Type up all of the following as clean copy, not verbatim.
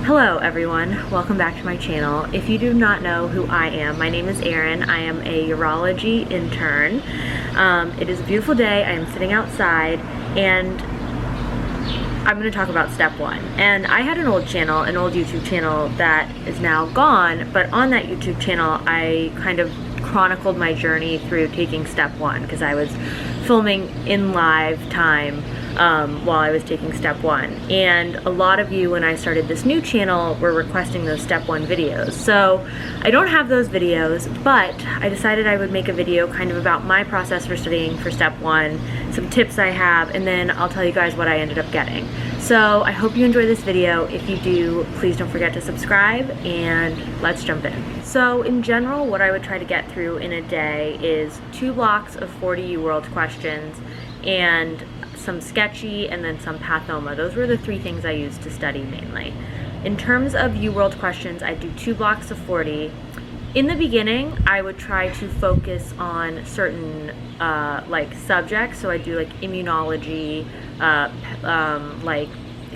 Hello everyone, welcome back to my channel. If you do not know who I am, my name is Erin. I am a urology intern. It is a beautiful day. I am sitting outside and I'm going to talk about step one. And I had an old YouTube channel that is now gone, but on that YouTube channel I kind of chronicled my journey through taking step one because I was filming in live time while I was taking step one. And a lot of you, when I started this new channel, were requesting those step one videos. So I don't have those videos, but I decided I would make a video kind of about my process for studying for step one, some tips I have, and then I'll tell you guys what I ended up getting. So I hope you enjoy this video. If you do, please don't forget to subscribe, and let's jump in. So in general, what I would try to get through in a day is 2 blocks of 40 UWorld questions and some sketchy and then some pathoma. Those were the 3 things I used to study mainly. In terms of UWorld questions, I do 2 blocks of 40. In the beginning, I would try to focus on certain like subjects. So I do like immunology, like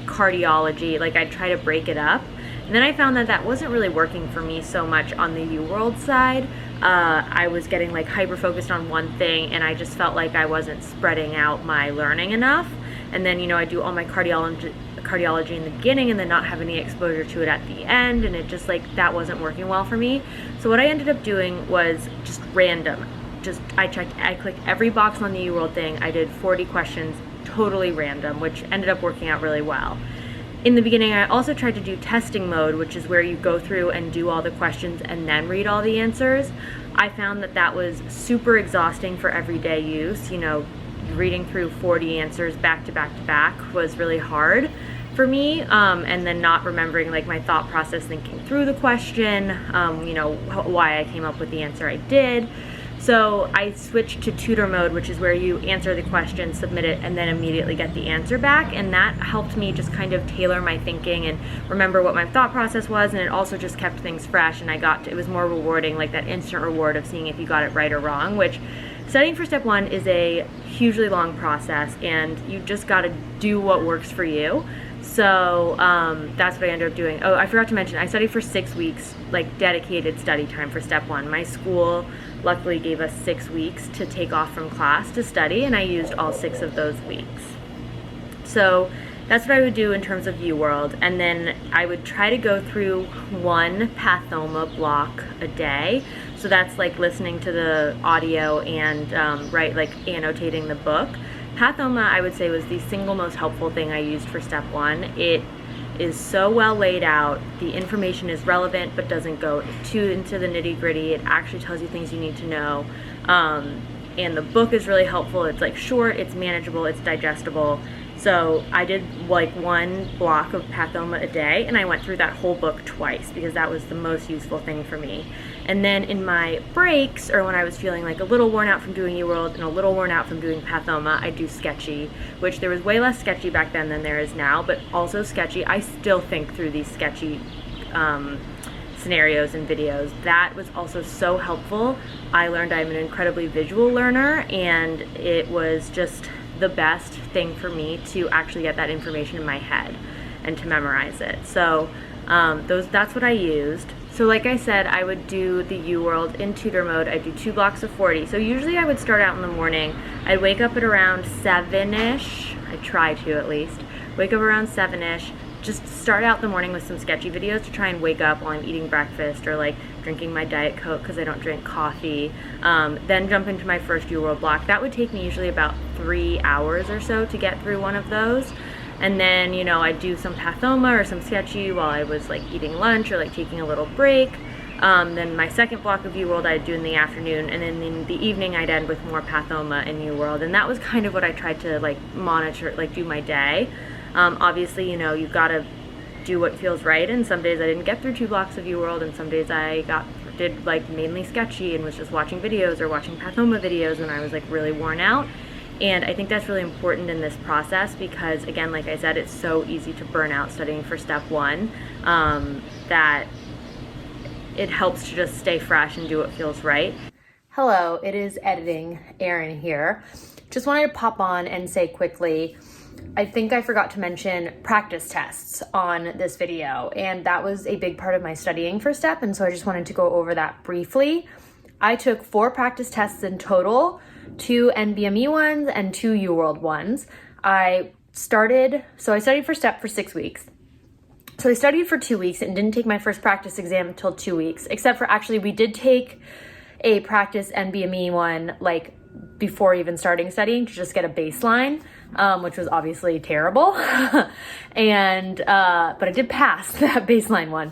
cardiology, like I'd try to break it up. And then I found that that wasn't really working for me so much on the UWorld side. I was getting like hyper-focused on one thing and I just felt like I wasn't spreading out my learning enough. And then, you know, I do all my cardiology in the beginning and then not have any exposure to it at the end, and it just like, that wasn't working well for me. So what I ended up doing was just random. I clicked every box on the UWorld thing. I did 40 questions, totally random, which ended up working out really well. In the beginning, I also tried to do testing mode, which is where you go through and do all the questions and then read all the answers. I found that that was super exhausting for everyday use. You know, reading through 40 answers back to back to back was really hard for me, and then not remembering like my thought process thinking through the question, you know, why I came up with the answer I did. So I switched to tutor mode, which is where you answer the question, submit it, and then immediately get the answer back. And that helped me just kind of tailor my thinking and remember what my thought process was. And it also just kept things fresh. And it was more rewarding, like that instant reward of seeing if you got it right or wrong, which studying for step one is a hugely long process and you just got to do what works for you. So that's what I ended up doing. Oh, I forgot to mention, I studied for 6 weeks, like dedicated study time for step one. My school luckily gave us 6 weeks to take off from class to study, and I used all 6 of those weeks. So that's what I would do in terms of UWorld, and then I would try to go through 1 pathoma block a day. So that's like listening to the audio and annotating the book. Pathoma, I would say, was the single most helpful thing I used for step one. It is so well laid out. The information is relevant but doesn't go too into the nitty-gritty. It actually tells you things you need to know. And the book is really helpful. It's like short, it's manageable, it's digestible. So I did like 1 block of pathoma a day, and I went through that whole book twice because that was the most useful thing for me. And then in my breaks, or when I was feeling like a little worn out from doing UWorld and a little worn out from doing pathoma, I do sketchy, which there was way less sketchy back then than there is now, but also sketchy. I still think through these sketchy scenarios and videos. That was also so helpful. I learned I'm an incredibly visual learner, and it was just the best thing for me to actually get that information in my head and to memorize it. So that's what I used. So like I said, I would do the UWorld in tutor mode. I do 2 blocks of 40. So usually I would start out in the morning. I'd wake up at around 7-ish. I try to at least. Wake up around 7-ish. Just start out the morning with some sketchy videos to try and wake up while I'm eating breakfast or like drinking my Diet Coke because I don't drink coffee. Then jump into my first UWorld block. That would take me usually about 3 hours or so to get through one of those. And then, you know, I'd do some pathoma or some sketchy while I was like eating lunch or like taking a little break. Then my second block of UWorld I'd do in the afternoon, and then in the evening I'd end with more pathoma and UWorld. And that was kind of what I tried to like monitor, like do my day. Obviously, you know, you've got to do what feels right, and some days I didn't get through 2 blocks of UWorld, and some days I did like mainly sketchy and was just watching videos or watching pathoma videos when I was like really worn out. And I think that's really important in this process because, again, like I said, it's so easy to burn out studying for step one, that it helps to just stay fresh and do what feels right. Hello, it is editing Erin here. Just wanted to pop on and say quickly, I think I forgot to mention practice tests on this video, and that was a big part of my studying for STEP, and so I just wanted to go over that briefly. I took 4 practice tests in total, 2 NBME ones and 2 UWorld ones. I studied for STEP for 6 weeks. So I studied for 2 weeks and didn't take my first practice exam until 2 weeks, except for actually we did take a practice NBME one like before even starting studying to just get a baseline, which was obviously terrible. But I did pass that baseline one.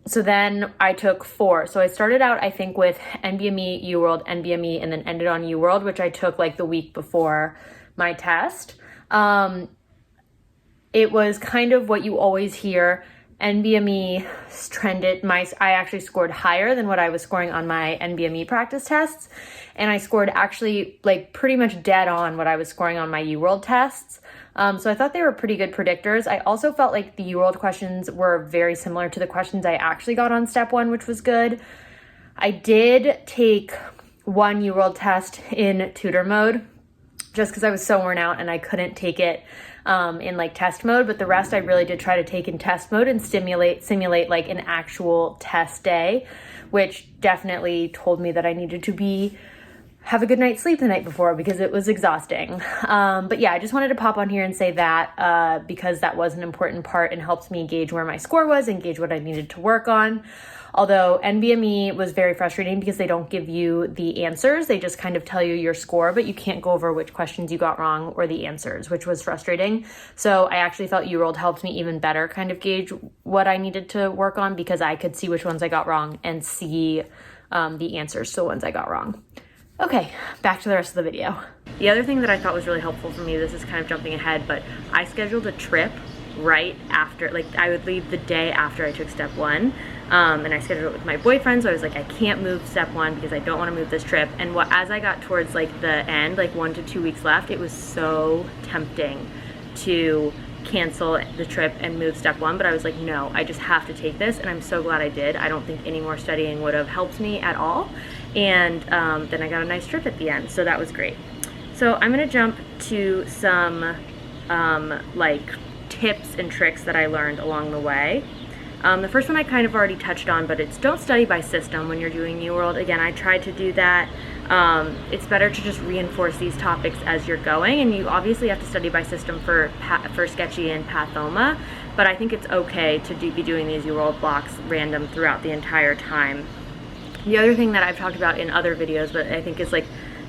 So then I took 4. So I started out, I think, with NBME, UWorld, NBME, and then ended on UWorld, which I took like the week before my test. It was kind of what you always hear. NBME trended, I actually scored higher than what I was scoring on my NBME practice tests. And I scored actually like pretty much dead on what I was scoring on my UWorld tests. So I thought they were pretty good predictors. I also felt like the UWorld questions were very similar to the questions I actually got on step 1, which was good. I did take 1 UWorld test in tutor mode just because I was so worn out and I couldn't take it in like test mode, but the rest I really did try to take in test mode and simulate like an actual test day, which definitely told me that I needed to have a good night's sleep the night before because it was exhausting. But yeah, I just wanted to pop on here and say that because that was an important part and helped me gauge where my score was and gauge what I needed to work on. Although NBME was very frustrating because they don't give you the answers. They just kind of tell you your score, but you can't go over which questions you got wrong or the answers, which was frustrating. So I actually felt UWorld helped me even better kind of gauge what I needed to work on because I could see which ones I got wrong and see the answers to the ones I got wrong. Okay, back to the rest of the video. The other thing that I thought was really helpful for me, this is kind of jumping ahead, but I scheduled a trip right after, like I would leave the day after I took step 1. And I scheduled it with my boyfriend, so I was like, I can't move step 1 because I don't want to move this trip. And as I got towards like the end, like 1 to 2 weeks left, it was so tempting to cancel the trip and move step 1, but I was like, no, I just have to take this, and I'm so glad I did. I don't think any more studying would have helped me at all. And then I got a nice trip at the end, so that was great. So I'm gonna jump to some like tips and tricks that I learned along the way. The first one I kind of already touched on, but it's don't study by system when you're doing UWorld. Again, I tried to do that. It's better to just reinforce these topics as you're going, and you obviously have to study by system for Sketchy and Pathoma, but I think it's okay to be doing these UWorld blocks random throughout the entire time. The other thing that I've talked about in other videos, but I think is like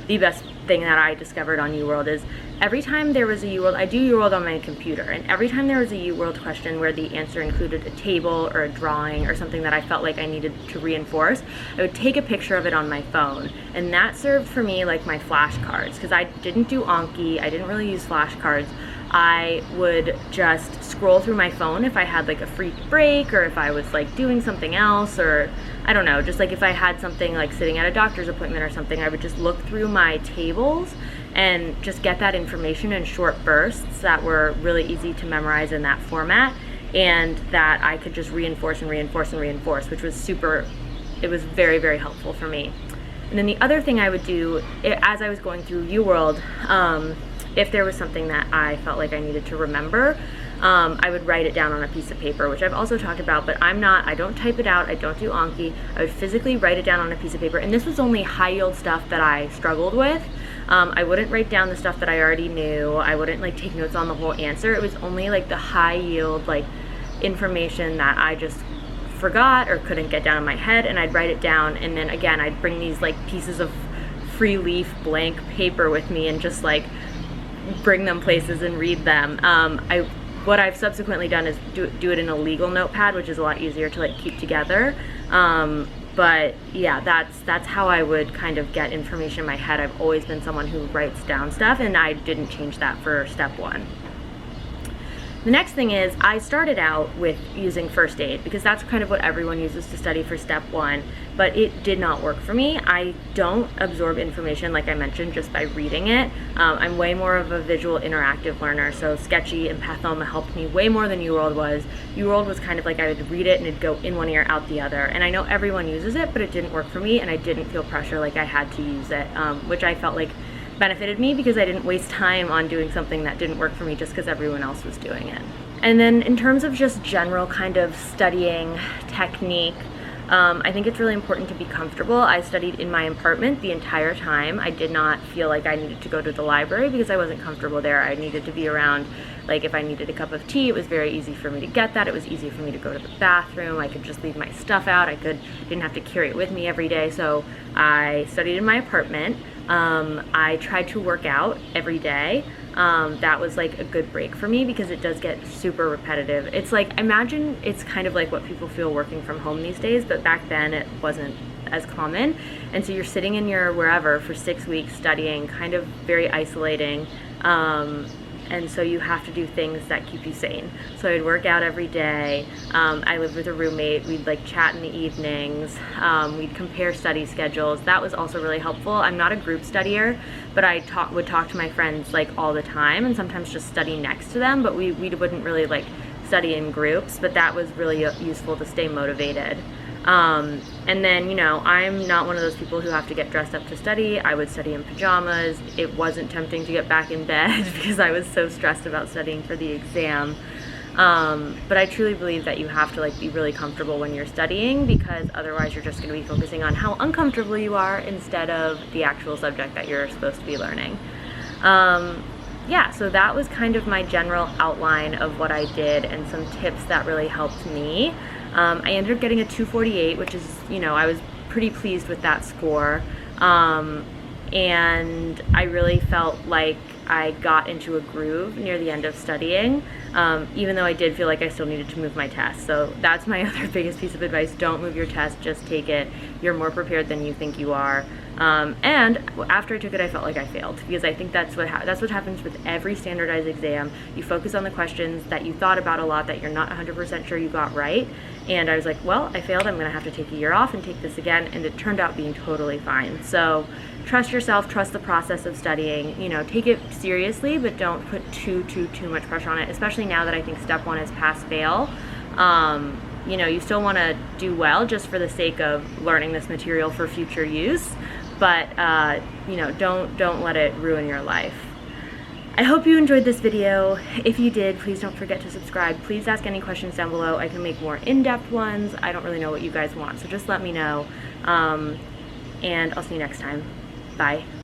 the best thing that I discovered on UWorld is every time there was a UWorld, I do UWorld on my computer, and every time there was a UWorld question where the answer included a table or a drawing or something that I felt like I needed to reinforce, I would take a picture of it on my phone, and that served for me like my flashcards, because I didn't do Anki, I didn't really use flashcards. I would just scroll through my phone if I had like a free break or if I was like doing something else, or I don't know, just like if I had something like sitting at a doctor's appointment or something, I would just look through my tables and just get that information in short bursts that were really easy to memorize in that format, and that I could just reinforce and reinforce and reinforce, which was it was very, very helpful for me. And then the other thing I would do as I was going through UWorld, if there was something that I felt like I needed to remember, I would write it down on a piece of paper, which I've also talked about, but I don't type it out, I don't do Anki, I would physically write it down on a piece of paper, and this was only high yield stuff that I struggled with. I wouldn't write down the stuff that I already knew, I wouldn't like take notes on the whole answer, it was only like the high yield like information that I just forgot or couldn't get down in my head, and I'd write it down, and then again I'd bring these like pieces of free leaf blank paper with me and just like bring them places and read them. What I've subsequently done is do it in a legal notepad, which is a lot easier to like keep together. But yeah, that's how I would kind of get information in my head. I've always been someone who writes down stuff, and I didn't change that for step 1. The next thing is I started out with using first aid because that's kind of what everyone uses to study for step 1, but it did not work for me. I don't absorb information, like I mentioned, just by reading it. I'm way more of a visual interactive learner, so Sketchy and Pathoma helped me way more than UWorld was. UWorld was kind of like I would read it and it'd go in one ear, out the other, and I know everyone uses it, but it didn't work for me, and I didn't feel pressure like I had to use it, which I felt like benefited me because I didn't waste time on doing something that didn't work for me just because everyone else was doing it. And then in terms of just general kind of studying technique, I think it's really important to be comfortable. I studied in my apartment the entire time. I did not feel like I needed to go to the library because I wasn't comfortable there. I needed to be around, like if I needed a cup of tea, it was very easy for me to get that. It was easy for me to go to the bathroom. I could just leave my stuff out. Didn't have to carry it with me every day. So I studied in my apartment. I tried to work out every day. That was like a good break for me because it does get super repetitive. It's like, imagine it's kind of like what people feel working from home these days, but back then it wasn't as common. And so you're sitting in your wherever for 6 weeks studying, kind of very isolating. And so you have to do things that keep you sane. So I'd work out every day. I lived with a roommate. We'd like chat in the evenings. We'd compare study schedules. That was also really helpful. I'm not a group studier, but I would talk to my friends like all the time and sometimes just study next to them, but we wouldn't really like study in groups, but that was really useful to stay motivated. And then, you know, I'm not one of those people who have to get dressed up to study. I would study in pajamas. It wasn't tempting to get back in bed because I was so stressed about studying for the exam. But I truly believe that you have to like be really comfortable when you're studying, because otherwise you're just going to be focusing on how uncomfortable you are instead of the actual subject that you're supposed to be learning. Yeah, so that was kind of my general outline of what I did and some tips that really helped me. I ended up getting a 248, which is, you know, I was pretty pleased with that score. And I really felt like I got into a groove near the end of studying, even though I did feel like I still needed to move my test. So that's my other biggest piece of advice. Don't move your test, just take it. You're more prepared than you think you are. And after I took it, I felt like I failed, because I think that's what happens with every standardized exam. You focus on the questions that you thought about a lot that you're not 100% sure you got right. And I was like, well, I failed. I'm going to have to take a year off and take this again. And it turned out being totally fine. So trust yourself, trust the process of studying, you know, take it seriously, but don't put too much pressure on it, especially now that I think step one is pass fail. You know, you still want to do well just for the sake of learning this material for future use, but you know, don't let it ruin your life. I hope you enjoyed this video. If you did, please don't forget to subscribe. Please ask any questions down below. I can make more in-depth ones. I don't really know what you guys want, so just let me know. And I'll see you next time. Bye.